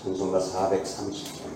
찬송가 430장.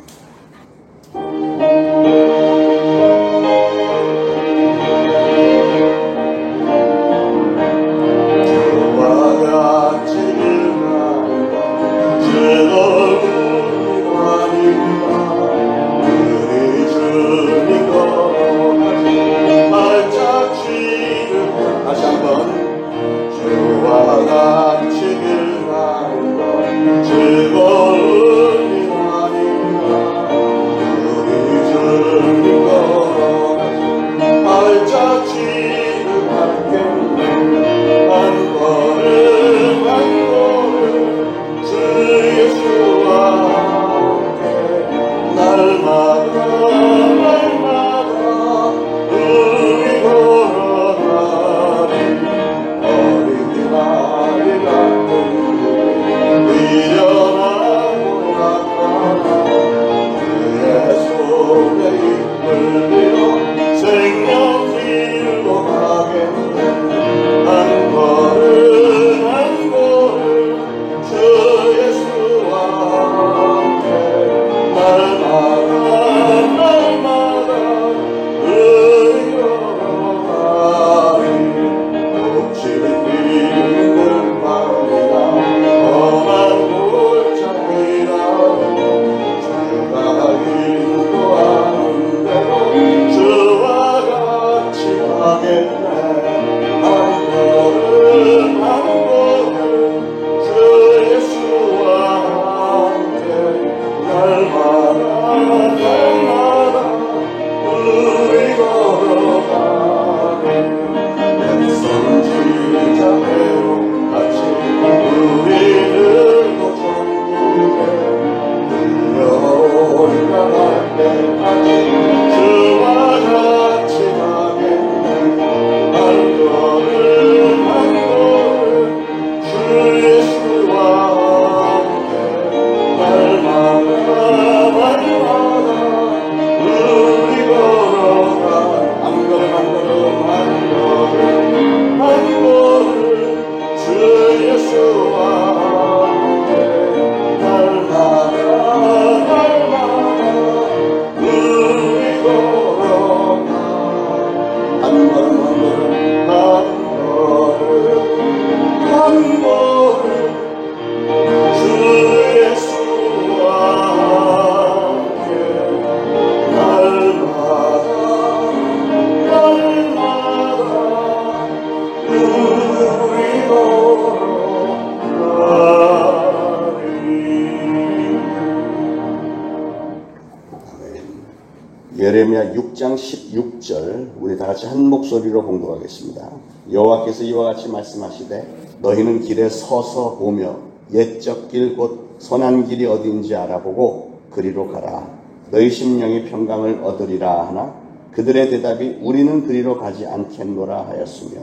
예레미야 6장 16절 우리 다 같이 한 목소리로 봉독하겠습니다. 여호와께서 이와 같이 말씀하시되 너희는 길에 서서 보며 옛적 길 곧 선한 길이 어디인지 알아보고 그리로 가라. 너희 심령이 평강을 얻으리라 하나 그들의 대답이 우리는 그리로 가지 않겠노라 하였으며.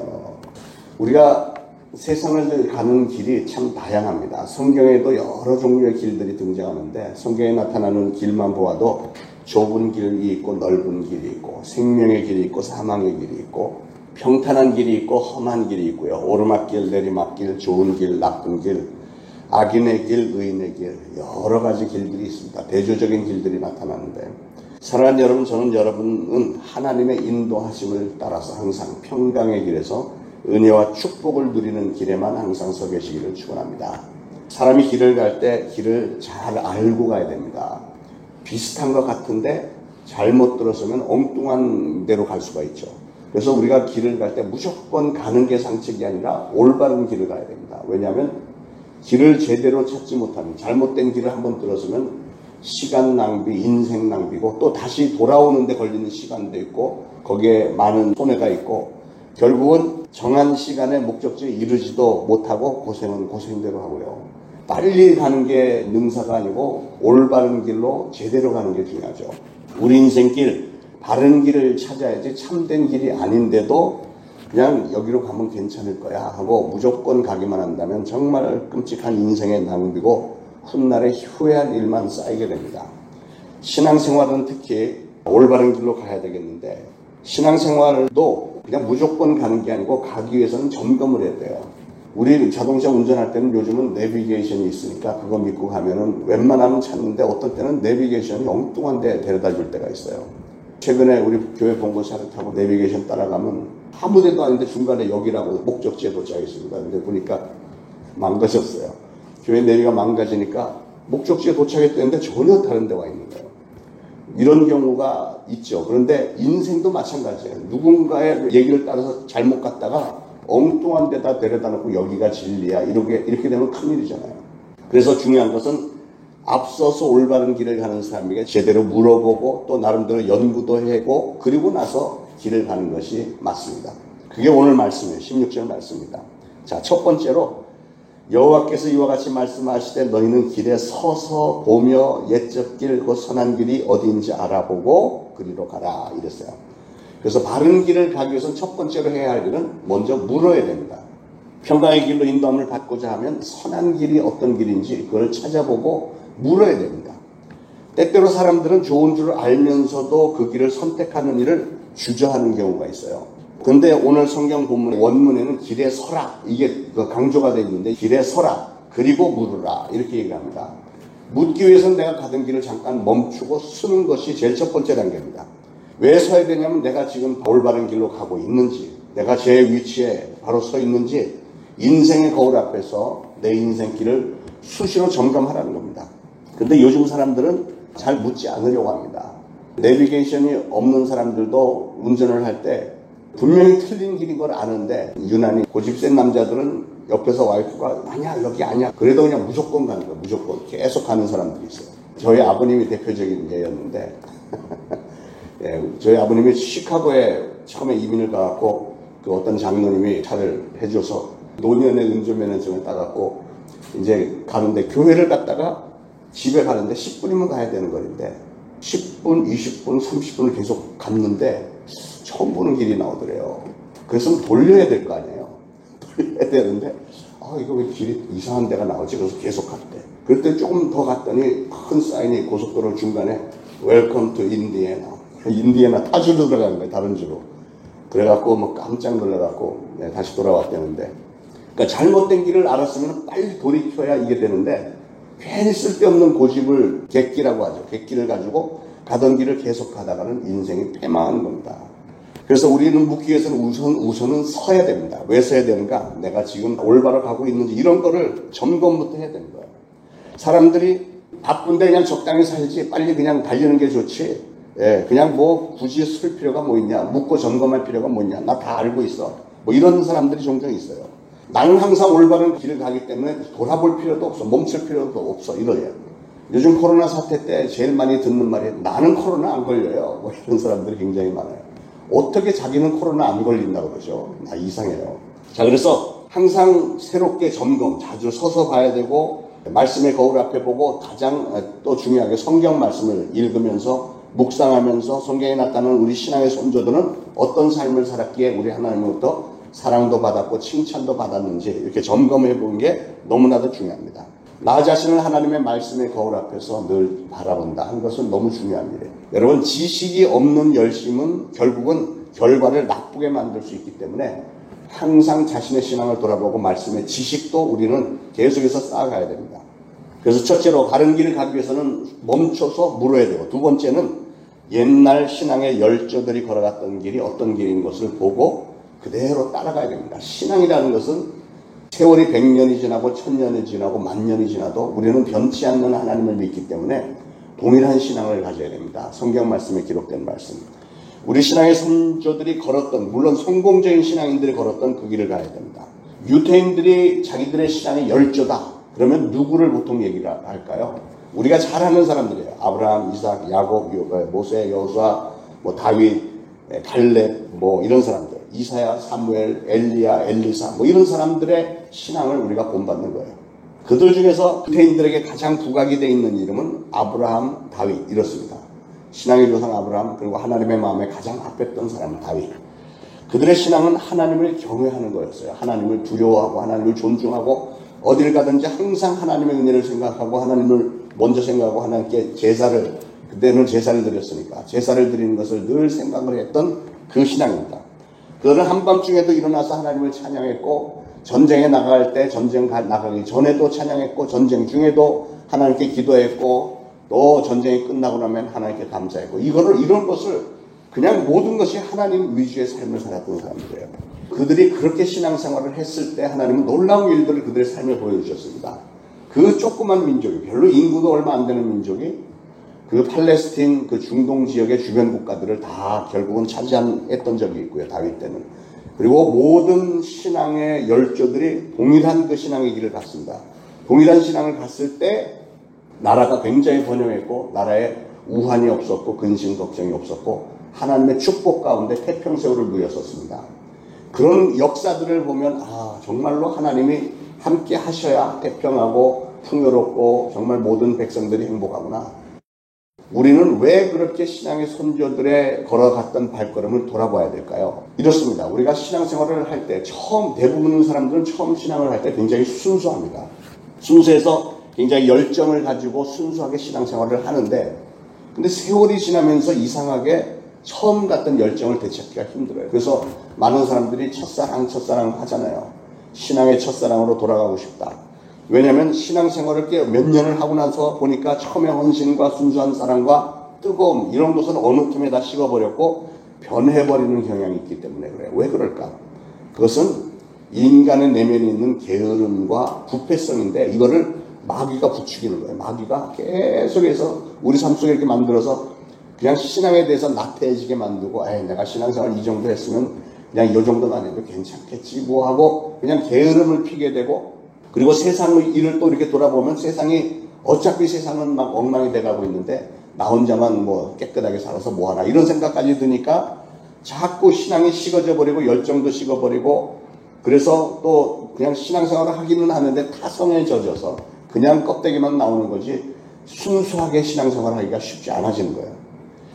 우리가 세상을 가는 길이 참 다양합니다. 성경에도 여러 종류의 길들이 등장하는데 성경에 나타나는 길만 보아도 좁은 길이 있고 넓은 길이 있고 생명의 길이 있고 사망의 길이 있고 평탄한 길이 있고 험한 길이 있고요. 오르막길, 내리막길, 좋은 길, 나쁜 길, 악인의 길, 의인의 길, 여러 가지 길들이 있습니다. 대조적인 길들이 나타나는데 사랑하는 여러분, 저는 여러분은 하나님의 인도하심을 따라서 항상 평강의 길에서 은혜와 축복을 누리는 길에만 항상 서 계시기를 축원합니다. 사람이 길을 갈 때 길을 잘 알고 가야 됩니다. 비슷한 것 같은데 잘못 들어서면 엉뚱한 데로 갈 수가 있죠. 그래서 우리가 길을 갈 때 무조건 가는 게 상책이 아니라 올바른 길을 가야 됩니다. 왜냐하면 길을 제대로 찾지 못하면 잘못된 길을 한번 들어서면 시간 낭비, 인생 낭비고 또 다시 돌아오는 데 걸리는 시간도 있고 거기에 많은 손해가 있고 결국은 정한 시간에 목적지에 이르지도 못하고 고생은 고생대로 하고요. 빨리 가는 게 능사가 아니고 올바른 길로 제대로 가는 게 중요하죠. 우리 인생길, 바른 길을 찾아야지 참된 길이 아닌데도 그냥 여기로 가면 괜찮을 거야 하고 무조건 가기만 한다면 정말 끔찍한 인생의 낭비고 훗날에 후회할 일만 쌓이게 됩니다. 신앙생활은 특히 올바른 길로 가야 되겠는데 신앙생활도 그냥 무조건 가는 게 아니고 가기 위해서는 점검을 해야 돼요. 우리 자동차 운전할 때는 요즘은 내비게이션이 있으니까 그거 믿고 가면은 웬만하면 찾는데 어떤 때는 내비게이션이 엉뚱한 데 데려다 줄 때가 있어요. 최근에 우리 교회 봉고차를 타고 내비게이션 따라가면 아무 데도 아닌데 중간에 여기라고 목적지에 도착했습니다. 근데 보니까 망가졌어요. 교회 내비가 망가지니까 목적지에 도착했다는데 전혀 다른 데 와 있는 거예요. 이런 경우가 있죠. 그런데 인생도 마찬가지예요. 누군가의 얘기를 따라서 잘못 갔다가 엉뚱한 데다 데려다 놓고 여기가 진리야. 이렇게 되면 큰일이잖아요. 그래서 중요한 것은 앞서서 올바른 길을 가는 사람에게 제대로 물어보고 또 나름대로 연구도 하고 그리고 나서 길을 가는 것이 맞습니다. 그게 오늘 말씀이에요. 16절 말씀입니다. 자, 첫 번째로 여호와께서 이와 같이 말씀하시되 너희는 길에 서서 보며 옛적 길 곧 선한 길이 어디인지 알아보고 그리로 가라 이랬어요. 그래서 바른 길을 가기 위해서는 첫 번째로 해야 할 일은 먼저 물어야 됩니다. 평강의 길로 인도함을 받고자 하면 선한 길이 어떤 길인지 그걸 찾아보고 물어야 됩니다. 때때로 사람들은 좋은 줄 알면서도 그 길을 선택하는 일을 주저하는 경우가 있어요. 근데 오늘 성경 본문 원문에는 길에 서라 이게 강조가 되어 있는데 길에 서라 그리고 물으라 이렇게 얘기합니다. 묻기 위해서는 내가 가던 길을 잠깐 멈추고 쓰는 것이 제일 첫 번째 단계입니다. 왜 서야 되냐면 내가 지금 올바른 길로 가고 있는지 내가 제 위치에 바로 서 있는지 인생의 거울 앞에서 내 인생 길을 수시로 점검하라는 겁니다. 근데 요즘 사람들은 잘 묻지 않으려고 합니다. 내비게이션이 없는 사람들도 운전을 할 때 분명히 틀린 길인 걸 아는데 유난히 고집 센 남자들은 옆에서 와이프가 아니야 여기 아니야 그래도 그냥 무조건 가는 거예요. 무조건 계속 가는 사람들이 있어요. 저희 아버님이 대표적인 예였는데 예, 저희 아버님이 시카고에 처음에 이민을 가갖고 그 어떤 장로님이 차를 해줘서 노년의 운전면허증을 따갖고 이제 가는데 교회를 갔다가 집에 가는데 10분이면 가야 되는 거리인데 10분, 20분, 30분을 계속 갔는데 처음 보는 길이 나오더래요. 그래서 돌려야 될 거 아니에요. 돌려야 되는데 이거 왜 길이 이상한 데가 나오지? 그래서 계속 갔대. 그럴 때 조금 더 갔더니 큰 사인이 고속도로 중간에 Welcome to Indiana. 인디애나 타주로 들어간 거예요. 다른 주로. 그래갖고 뭐 깜짝 놀라갖고 다시 돌아왔다는데 그러니까 잘못된 길을 알았으면 빨리 돌이켜야 이게 되는데 괜히 쓸데없는 고집을 객기라고 하죠. 객기를 가지고 가던 길을 계속 가다가는 인생이 패망하는 겁니다. 그래서 우리는 묻기 위해서는 우선은 서야 됩니다. 왜 서야 되는가? 내가 지금 올바로 가고 있는지 이런 거를 점검부터 해야 되는 거예요. 사람들이 바쁜데 그냥 적당히 살지 빨리 그냥 달리는 게 좋지. 예, 그냥 뭐 굳이 쓸 필요가 뭐 있냐? 묻고 점검할 필요가 뭐 있냐? 나 다 알고 있어. 뭐 이런 사람들이 종종 있어요. 나는 항상 올바른 길을 가기 때문에 돌아볼 필요도 없어. 멈출 필요도 없어. 이러예요. 요즘 코로나 사태 때 제일 많이 듣는 말이 나는 코로나 안 걸려요. 뭐 이런 사람들이 굉장히 많아요. 어떻게 자기는 코로나 안 걸린다고 그러죠? 나 이상해요. 자, 그래서 항상 새롭게 점검, 자주 서서 봐야 되고 말씀의 거울 앞에 보고 가장 또 중요하게 성경 말씀을 읽으면서 묵상하면서 성경에 나타나는 우리 신앙의 선조들은 어떤 삶을 살았기에 우리 하나님으로부터 사랑도 받았고 칭찬도 받았는지 이렇게 점검해 보는 게 너무나도 중요합니다. 나 자신을 하나님의 말씀의 거울 앞에서 늘 바라본다 하는 것은 너무 중요한 일이에요. 여러분 지식이 없는 열심은 결국은 결과를 나쁘게 만들 수 있기 때문에 항상 자신의 신앙을 돌아보고 말씀의 지식도 우리는 계속해서 쌓아가야 됩니다. 그래서 첫째로 바른 길을 가기 위해서는 멈춰서 물어야 되고 두 번째는 옛날 신앙의 열조들이 걸어갔던 길이 어떤 길인 것을 보고 그대로 따라가야 됩니다. 신앙이라는 것은 세월이 100년이 지나고 1000년이 지나고 10,000년이 지나도 우리는 변치 않는 하나님을 믿기 때문에 동일한 신앙을 가져야 됩니다. 성경 말씀에 기록된 말씀. 우리 신앙의 선조들이 걸었던 물론 성공적인 신앙인들이 걸었던 그 길을 가야 됩니다. 유태인들이 자기들의 신앙의 열조다. 그러면 누구를 보통 얘기를 할까요? 우리가 잘 아는 사람들이에요. 아브라함, 이삭, 야곱, 모세, 여호수아, 다윗, 갈렙, 이런 사람들. 이사야, 사무엘, 엘리야, 엘리사, 이런 사람들의 신앙을 우리가 본받는 거예요. 그들 중에서 유대인들에게 가장 부각이 되어 있는 이름은 아브라함, 다윗 이렇습니다. 신앙의 조상 아브라함 그리고 하나님의 마음에 가장 합했던 사람은 다윗. 그들의 신앙은 하나님을 경외하는 거였어요. 하나님을 두려워하고 하나님을 존중하고 어딜 가든지 항상 하나님의 은혜를 생각하고 하나님을 먼저 생각하고 하나님께 그때는 제사를 드렸으니까 제사를 드리는 것을 늘 생각을 했던 그 신앙입니다. 그들은 한밤중에도 일어나서 하나님을 찬양했고 전쟁에 나갈 때 전쟁 나가기 전에도 찬양했고 전쟁 중에도 하나님께 기도했고 또 전쟁이 끝나고 나면 하나님께 감사했고 이런 것을 그냥 모든 것이 하나님 위주의 삶을 살았던 사람들이에요. 그들이 그렇게 신앙생활을 했을 때 하나님은 놀라운 일들을 그들의 삶에 보여주셨습니다. 그 조그만 민족이 별로 인구도 얼마 안 되는 민족이 그 팔레스틴 그 중동 지역의 주변 국가들을 다 결국은 차지했던 적이 있고요. 다윗 때는. 그리고 모든 신앙의 열조들이 동일한 그 신앙의 길을 갔습니다. 동일한 신앙을 갔을 때 나라가 굉장히 번영했고 나라에 우환이 없었고 근심 걱정이 없었고 하나님의 축복 가운데 태평세월을 누렸었습니다. 그런 역사들을 보면 정말로 하나님이 함께 하셔야 태평하고 풍요롭고 정말 모든 백성들이 행복하구나. 우리는 왜 그렇게 신앙의 선조들의 걸어갔던 발걸음을 돌아봐야 될까요? 이렇습니다. 우리가 신앙생활을 할 때 대부분 사람들은 처음 신앙을 할 때 굉장히 순수합니다. 순수해서 굉장히 열정을 가지고 순수하게 신앙생활을 하는데 근데 세월이 지나면서 이상하게 처음 갔던 열정을 되찾기가 힘들어요. 그래서 많은 사람들이 첫사랑 하잖아요. 신앙의 첫사랑으로 돌아가고 싶다. 왜냐하면 신앙생활을 몇 년을 하고 나서 보니까 처음에 헌신과 순수한 사랑과 뜨거움 이런 것은 어느 틈에 다 식어버렸고 변해버리는 경향이 있기 때문에 그래요. 왜 그럴까? 그것은 인간의 내면에 있는 게으름과 부패성인데 이거를 마귀가 부추기는 거예요. 마귀가 계속해서 우리 삶 속에 이렇게 만들어서 그냥 신앙에 대해서 나태해지게 만들고 내가 신앙생활 이 정도 했으면 그냥 이 정도만 해도 괜찮겠지 뭐 하고 그냥 게으름을 피게 되고 그리고 세상의 일을 또 이렇게 돌아보면 어차피 세상은 막 엉망이 돼가고 있는데 나 혼자만 뭐 깨끗하게 살아서 뭐하나 이런 생각까지 드니까 자꾸 신앙이 식어져 버리고 열정도 식어버리고 그래서 또 그냥 신앙생활을 하기는 하는데 타성에 젖어서 그냥 껍데기만 나오는 거지 순수하게 신앙생활을 하기가 쉽지 않아지는 거예요.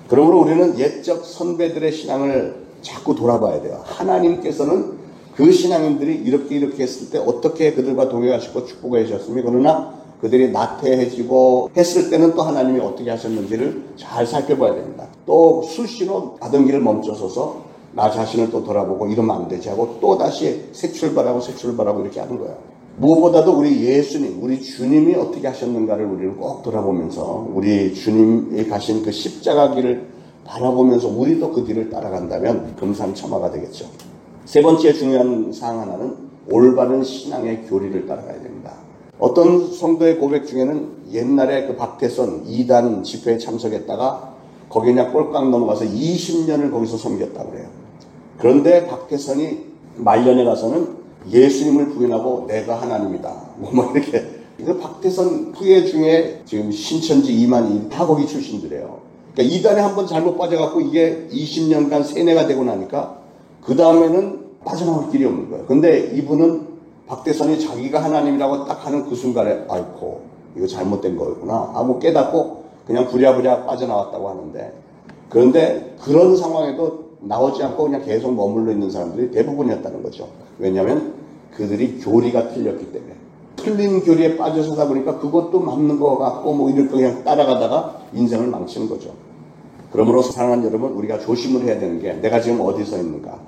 그러므로 우리는 옛적 선배들의 신앙을 자꾸 돌아봐야 돼요. 하나님께서는 그 신앙인들이 이렇게 했을 때 어떻게 그들과 동행하시고 축복해 주셨으며 그러나 그들이 나태해지고 했을 때는 또 하나님이 어떻게 하셨는지를 잘 살펴봐야 됩니다. 또 수시로 가던 길을 멈춰서서 나 자신을 또 돌아보고 이러면 안 되지 하고 또 다시 새 출발하고 이렇게 하는 거예요. 무엇보다도 우리 예수님, 우리 주님이 어떻게 하셨는가를 우리는 꼭 돌아보면서 우리 주님이 가신 그 십자가 길을 바라보면서 우리도 그 뒤를 따라간다면 금상첨화가 되겠죠. 세 번째 중요한 사항 하나는 올바른 신앙의 교리를 따라가야 됩니다. 어떤 성도의 고백 중에는 옛날에 그 박태선 2단 집회에 참석했다가 거기 그냥 꼴깍 넘어가서 20년을 거기서 섬겼다고 그래요. 그런데 박태선이 말년에 가서는 예수님을 부인하고 내가 하나님이다. 뭐 이렇게. 그 박태선 후예 중에 지금 신천지 이만희 다 거기 출신들이에요. 그러니까 2단에 한번 잘못 빠져갖고 이게 20년간 세뇌가 되고 나니까 그 다음에는 빠져나올 길이 없는 거예요. 근데 이분은 박태선이 자기가 하나님이라고 딱 하는 그 순간에 아이고 이거 잘못된 거였구나 하고 깨닫고 그냥 부랴부랴 빠져나왔다고 하는데 그런데 그런 상황에도 나오지 않고 그냥 계속 머물러 있는 사람들이 대부분이었다는 거죠. 왜냐하면 그들이 교리가 틀렸기 때문에 틀린 교리에 빠져 서다 보니까 그것도 맞는 것 같고 뭐 이렇게 그냥 따라가다가 인생을 망치는 거죠. 그러므로 사랑하는 여러분 우리가 조심을 해야 되는 게 내가 지금 어디서 있는가.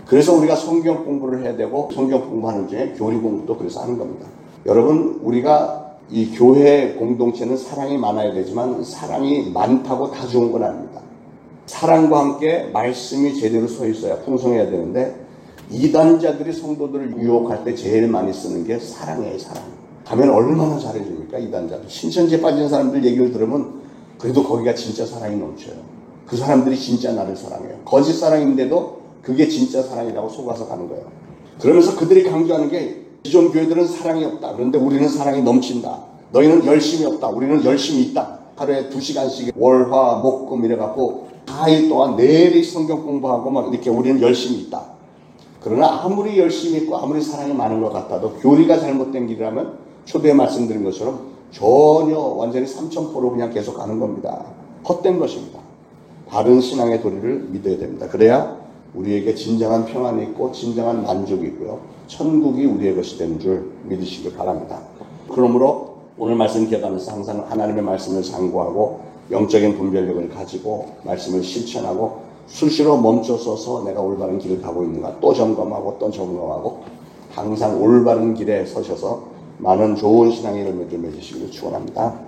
그래서 우리가 성경 공부를 해야 되고 성경 공부하는 중에 교리 공부도 그래서 하는 겁니다. 여러분 우리가 이 교회 공동체는 사랑이 많아야 되지만 사랑이 많다고 다 좋은 건 아닙니다. 사랑과 함께 말씀이 제대로 서 있어야 풍성해야 되는데 이단자들이 성도들을 유혹할 때 제일 많이 쓰는 게 사랑이에요. 사랑. 가면 얼마나 잘해줍니까 이단자들. 신천지에 빠진 사람들 얘기를 들으면 그래도 거기가 진짜 사랑이 넘쳐요. 그 사람들이 진짜 나를 사랑해요. 거짓 사랑인데도 그게 진짜 사랑이라고 속아서 가는 거예요. 그러면서 그들이 강조하는 게 기존 교회들은 사랑이 없다. 그런데 우리는 사랑이 넘친다. 너희는 열심이 없다. 우리는 열심이 있다. 하루에 2시간씩 월화 목금 이래갖고 4일 동안 내일이 성경 공부하고 막 이렇게 우리는 열심히 있다. 그러나 아무리 열심히 있고 아무리 사랑이 많은 것 같아도 교리가 잘못된 길이라면 초대에 말씀드린 것처럼 전혀 완전히 3000%로 그냥 계속 가는 겁니다. 헛된 것입니다. 바른 신앙의 도리를 믿어야 됩니다. 그래야 우리에게 진정한 평안이 있고 진정한 만족이 있고요. 천국이 우리의 것이 되는 줄 믿으시길 바랍니다. 그러므로 오늘 말씀 기억하면서 항상 하나님의 말씀을 상고하고 영적인 분별력을 가지고 말씀을 실천하고 수시로 멈춰서서 내가 올바른 길을 가고 있는가 또 점검하고 또 점검하고 항상 올바른 길에 서셔서 많은 좋은 신앙의 열매를 맺으시기를 축원합니다.